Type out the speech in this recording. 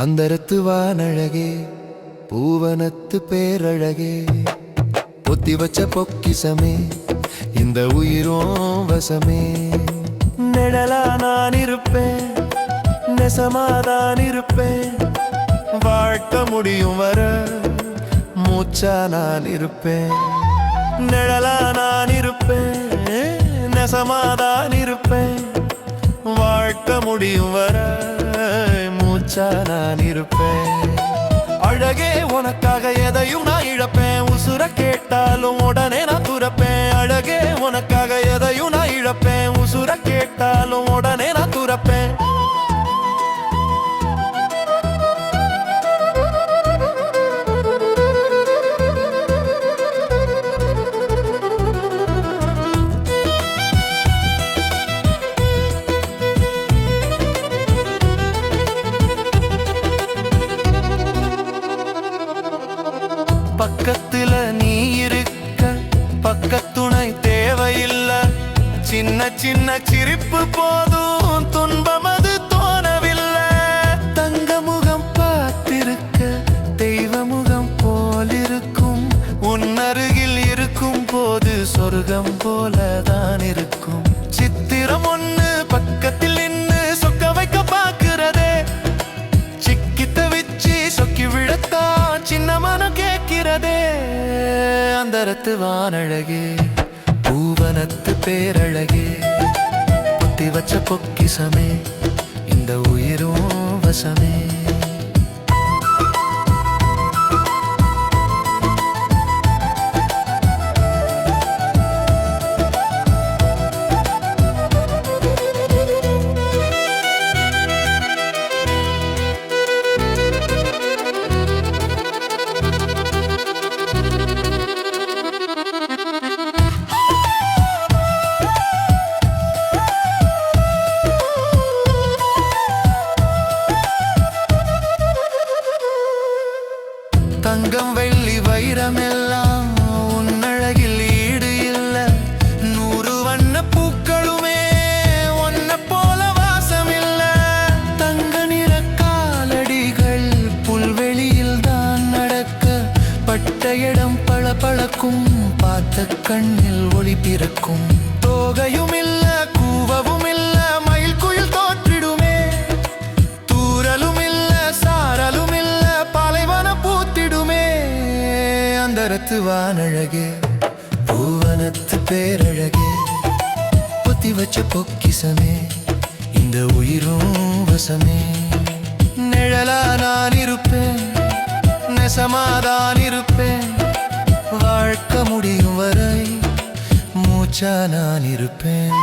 அந்தரத்து வானழகே, பூவனத்து பேரழகே, பொத்தி வச்ச பொக்கிசமே, இந்த உயிரும் வசமே. நிழலா நான் இருப்பேன், நெசமாதான் இருப்பேன், வாழ்க்க முடியும் வர மூச்சா நான் இருப்பேன். நிழலா நான் இருப்பேன், நெசமாதான் இருப்பேன், வாழ்க்க முடியும் வர மூச்சா நான் இருப்பேன். அழகே உனக்காக எதையும் நான் இழப்பேன், உசுர கேட்டாலும் உடனே நான் துறப்பேன். அழகே உனக்காக எதையும் நான் இழப்பேன், உசுர கேட்டாலும் உடனே நான் துறப்பேன். பக்கத்துல நீ இருக்க பக்கத்துணை தேவையில்லை, சின்ன சின்ன சிரிப்பு போதும் துன்பம் அது தோணவில்லை. தங்க முகம் பார்த்திருக்க தெய்வ முகம் போலிருக்கும், உன் அருகில் இருக்கும் போது சொர்க்கம் போலதான் இருக்கும். சித்திரம் ஒண்ணு பக்கத்தில் நின்னு சொக்க வைக்க பாக்குறதே, சிக்கி தவிச்சு சொக்கி விழத்தான் சின்ன மனம் கேட்கிறதே. அந்தரத்து வானழகே, பூவனத்து பேரழகே, பொத்தி வச்ச பொக்கிசமே, இந்த உயிரும் வசமே. தங்கம் வெள்ளி வைரமெல்லாம் உன்னழகில் ஈடு இல்ல, 100 வண்ண பூக்களுமே ஒன்ன போல வாசமில்ல. தங்க நிற காலடிகள் புல்வெளியில் தான் நடக்க, பட்ட இடம் பளபளக்கும், பார்த்த கண்ணில் ஒளி பிறக்கும். தோகையும் இல்ல கூவவும் இல்ல, மயில் குயில் தோற்றிடுமே, தூரலும் இல்ல சாரலும் இல்ல, பாலைவன பூத்திடுமே. அந்தரத்து வானழகே, பூவனத்து பேரழகே, பொத்தி வச்ச பொக்கிசமே, இந்த உயிரும் வசமே. நிழலா நான் இருப்பேன், நெசமாதான் இருப்பேன், வாழ்க்க முடியும் வரை மூச்சா நான் இருப்பேன்.